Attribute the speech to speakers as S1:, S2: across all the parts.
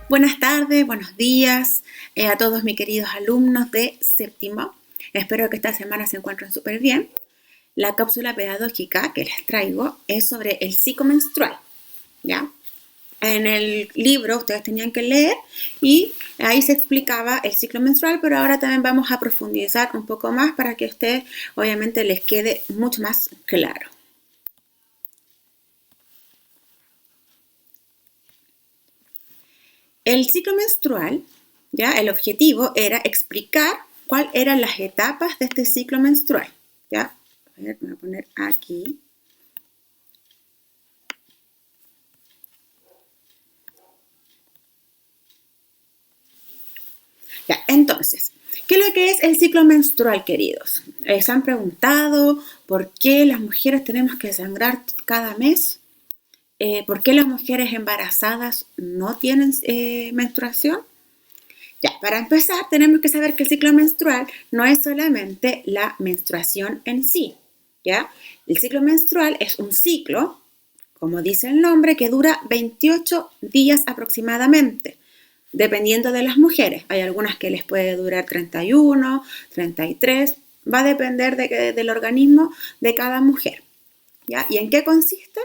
S1: Buenas tardes, buenos días a todos mis queridos alumnos de séptimo. Espero que esta semana se encuentren súper bien. La cápsula pedagógica que les traigo es sobre el ciclo menstrual, ¿ya? En el libro ustedes tenían que leer y ahí se explicaba el ciclo menstrual, pero ahora también vamos a profundizar un poco más para que a ustedes obviamente les quede mucho más claro. El ciclo menstrual, ¿ya? El objetivo era explicar cuáles eran las etapas de este ciclo menstrual, ¿ya? A ver, me voy a poner aquí. Ya, entonces, ¿qué es lo que es el ciclo menstrual, queridos? ¿Se han preguntado por qué las mujeres tenemos que sangrar cada mes? ¿Por qué las mujeres embarazadas no tienen menstruación? Ya, para empezar, tenemos que saber que el ciclo menstrual no es solamente la menstruación en sí, ¿ya? El ciclo menstrual es un ciclo, como dice el nombre, que dura 28 días aproximadamente, dependiendo de las mujeres. Hay algunas que les puede durar 31, 33, va a depender del organismo de cada mujer, ¿ya? ¿Y en qué consiste?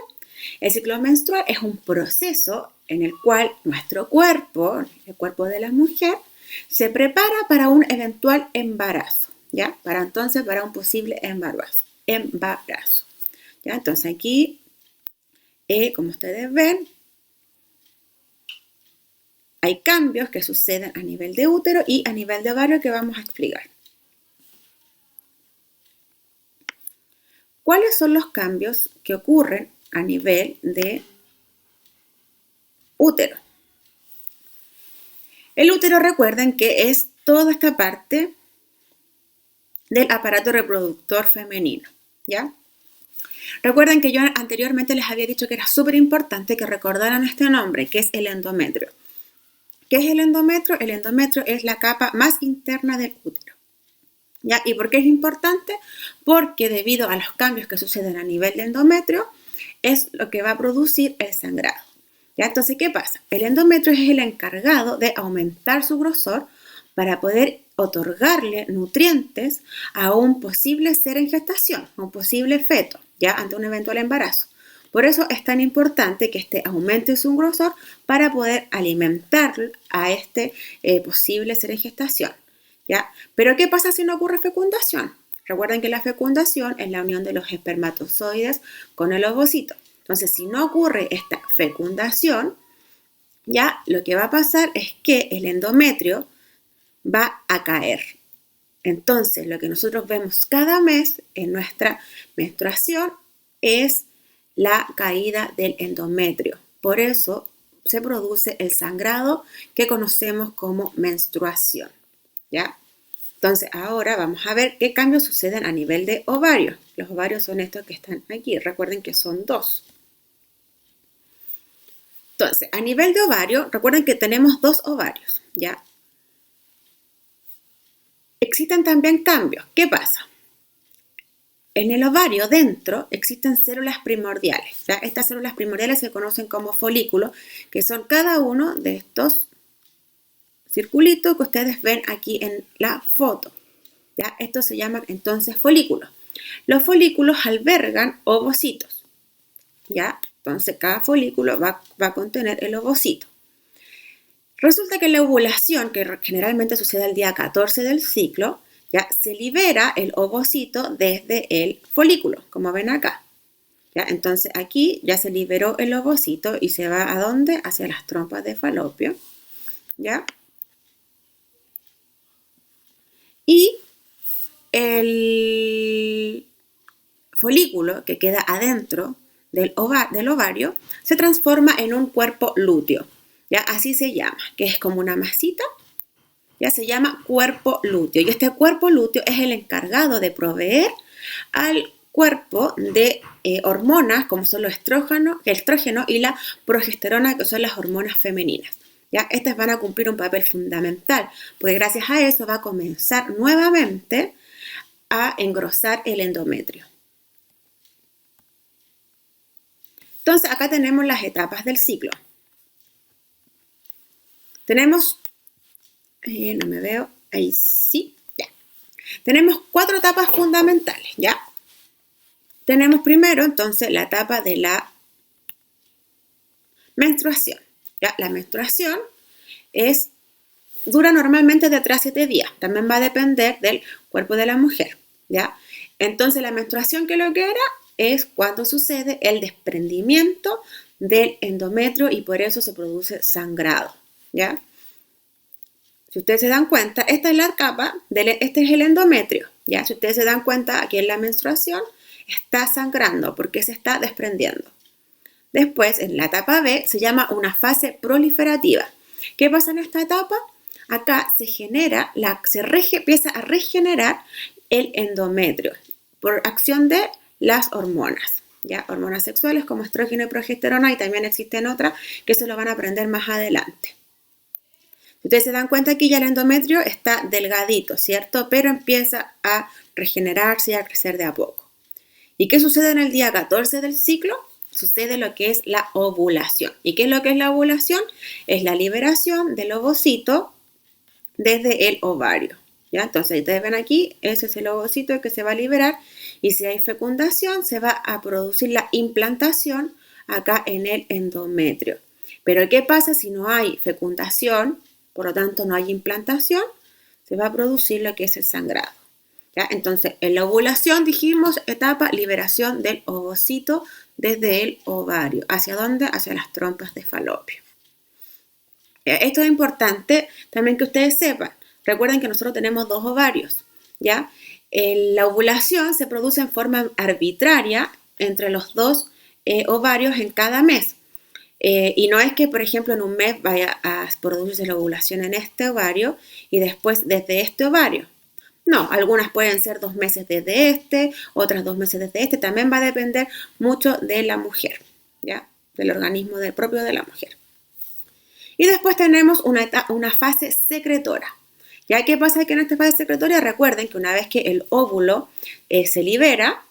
S1: El ciclo menstrual es un proceso en el cual nuestro cuerpo, el cuerpo de la mujer, se prepara para un eventual embarazo, ¿ya? Para un posible embarazo. ¿Ya? Entonces aquí, como ustedes ven, hay cambios que suceden a nivel de útero y a nivel de ovario que vamos a explicar. ¿Cuáles son los cambios que ocurren a nivel de útero? El útero, recuerden que es toda esta parte del aparato reproductor femenino, ¿ya? Recuerden que yo anteriormente les había dicho que era súper importante que recordaran este nombre, que es el endometrio. ¿Qué es el endometrio? El endometrio es la capa más interna del útero, ¿ya? ¿Y por qué es importante? Porque debido a los cambios que suceden a nivel de endometrio, es lo que va a producir el sangrado, ¿ya? Entonces, ¿qué pasa? El endometrio es el encargado de aumentar su grosor para poder otorgarle nutrientes a un posible ser en gestación, a un posible feto, ¿ya? Ante un eventual embarazo. Por eso es tan importante que este aumente su grosor para poder alimentar a este posible ser en gestación, ¿ya? Pero ¿qué pasa si no ocurre fecundación? Recuerden que la fecundación es la unión de los espermatozoides con el ovocito. Entonces, si no ocurre esta fecundación, ya lo que va a pasar es que el endometrio va a caer. Entonces, lo que nosotros vemos cada mes en nuestra menstruación es la caída del endometrio. Por eso se produce el sangrado que conocemos como menstruación, ¿ya? Entonces, ahora vamos a ver qué cambios suceden a nivel de ovario. Los ovarios son estos que están aquí. Recuerden que son dos. Entonces, a nivel de ovario, recuerden que tenemos dos ovarios, ¿ya? Existen también cambios. ¿Qué pasa? En el ovario dentro existen células primordiales, ¿ya? Estas células primordiales se conocen como folículos, que son cada uno de estos circulitos que ustedes ven aquí en la foto, ¿ya? Estos se llaman entonces folículos. Los folículos albergan ovocitos, ¿ya? Entonces cada folículo va a contener el ovocito. Resulta que la ovulación, que generalmente sucede el día 14 del ciclo, ya se libera el ovocito desde el folículo, como ven acá. ¿Ya? Entonces aquí ya se liberó el ovocito y se va ¿a dónde? Hacia las trompas de falopio, ¿ya? Y el folículo que queda adentro del ovario se transforma en un cuerpo lúteo, ¿ya? Así se llama, que es como una masita, ya se llama cuerpo lúteo. Y este cuerpo lúteo es el encargado de proveer al cuerpo de hormonas como son los estrógeno y la progesterona, que son las hormonas femeninas. ¿Ya? Estas van a cumplir un papel fundamental, porque gracias a eso va a comenzar nuevamente a engrosar el endometrio. Entonces, acá tenemos las etapas del ciclo. Tenemos, no me veo, ahí sí, ya. Tenemos 4 etapas fundamentales, ¿ya? Tenemos primero, entonces, la etapa de la menstruación, ¿ya? La menstruación dura normalmente de 3 a 7 días. También va a depender del cuerpo de la mujer, ¿ya? Entonces, la menstruación, ¿qué es lo que era? Es cuando sucede el desprendimiento del endometrio y por eso se produce sangrado, ¿ya? Si ustedes se dan cuenta, esta es la capa, este es el endometrio, ¿ya? Si ustedes se dan cuenta, aquí en la menstruación está sangrando porque se está desprendiendo. Después, en la etapa B, se llama una fase proliferativa. ¿Qué pasa en esta etapa? Acá se empieza a regenerar el endometrio por acción de las hormonas, ¿ya? Hormonas sexuales como estrógeno y progesterona, y también existen otras que se lo van a aprender más adelante. Ustedes se dan cuenta aquí ya el endometrio está delgadito, ¿cierto? Pero empieza a regenerarse y a crecer de a poco. ¿Y qué sucede en el día 14 del ciclo? Sucede lo que es la ovulación. ¿Y qué es lo que es la ovulación? Es la liberación del ovocito desde el ovario, ¿ya? Entonces, ustedes ven aquí, ese es el ovocito que se va a liberar, y si hay fecundación, se va a producir la implantación acá en el endometrio. Pero, ¿qué pasa si no hay fecundación? Por lo tanto, no hay implantación, se va a producir lo que es el sangrado, ¿ya? Entonces, en la ovulación dijimos etapa liberación del ovocito desde el ovario. ¿Hacia dónde? Hacia las trompas de falopio. Esto es importante también que ustedes sepan. Recuerden que nosotros tenemos 2 ovarios, ¿ya? La ovulación se produce en forma arbitraria entre los 2 ovarios en cada mes. Y no es que, por ejemplo, en un mes vaya a producirse la ovulación en este ovario y después desde este ovario. No, algunas pueden ser 2 meses desde este, otras 2 meses desde este. También va a depender mucho de la mujer, ¿ya? Del organismo propio de la mujer. Y después tenemos una fase secretora. ¿Ya? ¿Qué pasa aquí en esta fase secretoria? Recuerden que una vez que el óvulo se libera,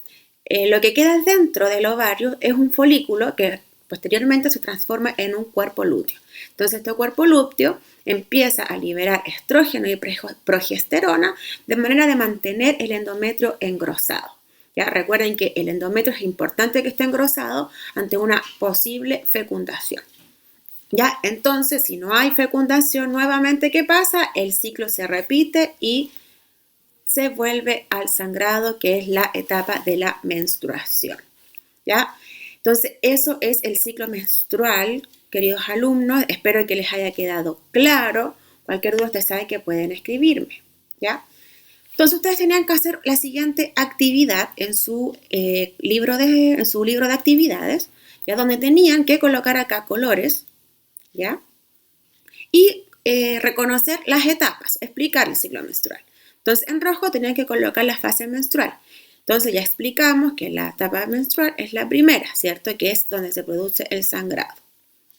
S1: lo que queda dentro del ovario es un folículo que posteriormente se transforma en un cuerpo lúteo. Entonces, este cuerpo lúteo empieza a liberar estrógeno y progesterona de manera de mantener el endometrio engrosado. ¿Ya? Recuerden que el endometrio es importante que esté engrosado ante una posible fecundación. ¿Ya? Entonces, si no hay fecundación nuevamente, ¿qué pasa? El ciclo se repite y se vuelve al sangrado, que es la etapa de la menstruación, ¿ya? Entonces, eso es el ciclo menstrual, queridos alumnos. Espero que les haya quedado claro. Cualquier duda, ustedes saben que pueden escribirme, ¿ya? Entonces, ustedes tenían que hacer la siguiente actividad en su libro de actividades, ¿ya? Donde tenían que colocar acá colores, ¿ya? Y reconocer las etapas, explicar el ciclo menstrual. Entonces, en rojo tenían que colocar la fase menstrual. Entonces, ya explicamos que la etapa menstrual es la primera, ¿cierto? Que es donde se produce el sangrado,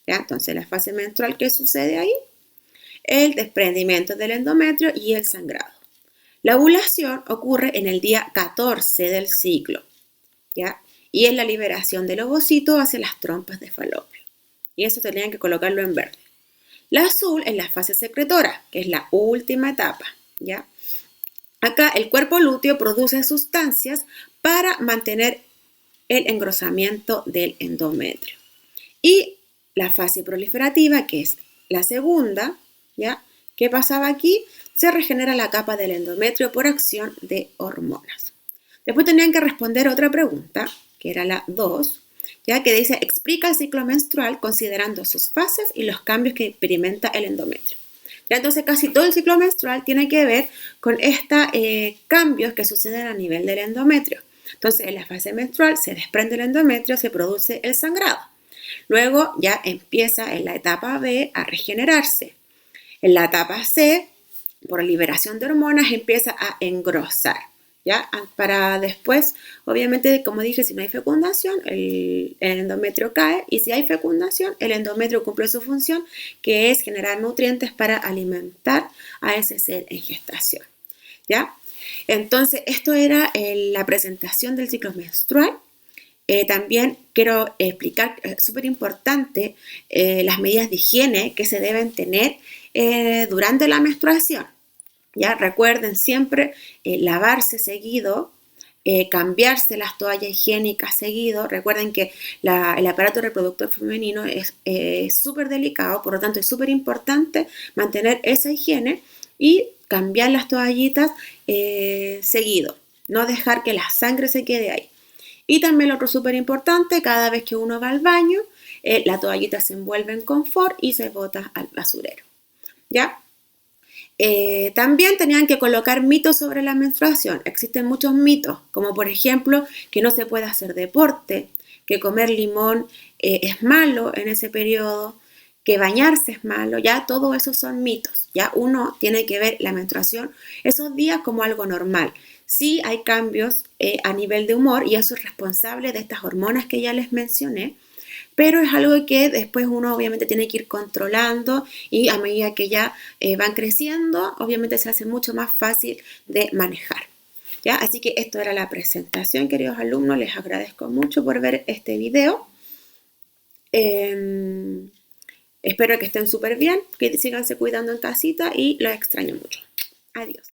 S1: ¿ya? Entonces, la fase menstrual, ¿qué sucede ahí? El desprendimiento del endometrio y el sangrado. La ovulación ocurre en el día 14 del ciclo, ¿ya? Y es la liberación del ovocito hacia las trompas de falopio. Y eso tenían que colocarlo en verde. La azul es la fase secretora, que es la última etapa, ¿ya? Acá el cuerpo lúteo produce sustancias para mantener el engrosamiento del endometrio. Y la fase proliferativa, que es la segunda, ¿ya? ¿Qué pasaba aquí? Se regenera la capa del endometrio por acción de hormonas. Después tenían que responder otra pregunta, que era la 2, ya que dice, explica el ciclo menstrual considerando sus fases y los cambios que experimenta el endometrio. Ya, entonces casi todo el ciclo menstrual tiene que ver con estos cambios que suceden a nivel del endometrio. Entonces, en la fase menstrual se desprende el endometrio, se produce el sangrado. Luego ya empieza en la etapa B a regenerarse. En la etapa C, por liberación de hormonas, empieza a engrosar, ¿ya? Para después, obviamente, como dije, si no hay fecundación, el endometrio cae, y si hay fecundación, el endometrio cumple su función, que es generar nutrientes para alimentar a ese ser en gestación, ¿ya? Entonces, esto era la presentación del ciclo menstrual. También quiero explicar, súper importante, las medidas de higiene que se deben tener durante la menstruación. Ya recuerden siempre lavarse seguido, cambiarse las toallas higiénicas seguido. Recuerden que el aparato reproductor femenino es súper delicado, por lo tanto es súper importante mantener esa higiene y cambiar las toallitas seguido, no dejar que la sangre se quede ahí. Y también lo otro súper importante, cada vez que uno va al baño, la toallita se envuelve en confort y se bota al basurero, ¿ya? También tenían que colocar mitos sobre la menstruación. Existen muchos mitos, como por ejemplo que no se puede hacer deporte, que comer limón es malo en ese periodo, que bañarse es malo, ya todo eso son mitos. Ya uno tiene que ver la menstruación esos días como algo normal. Sí hay cambios a nivel de humor y eso es responsable de estas hormonas que ya les mencioné, pero es algo que después uno obviamente tiene que ir controlando y a medida que ya van creciendo, obviamente se hace mucho más fácil de manejar. ¿Ya? Así que esto era la presentación, queridos alumnos, les agradezco mucho por ver este video. Espero que estén súper bien, que síganse cuidando en casita y los extraño mucho. Adiós.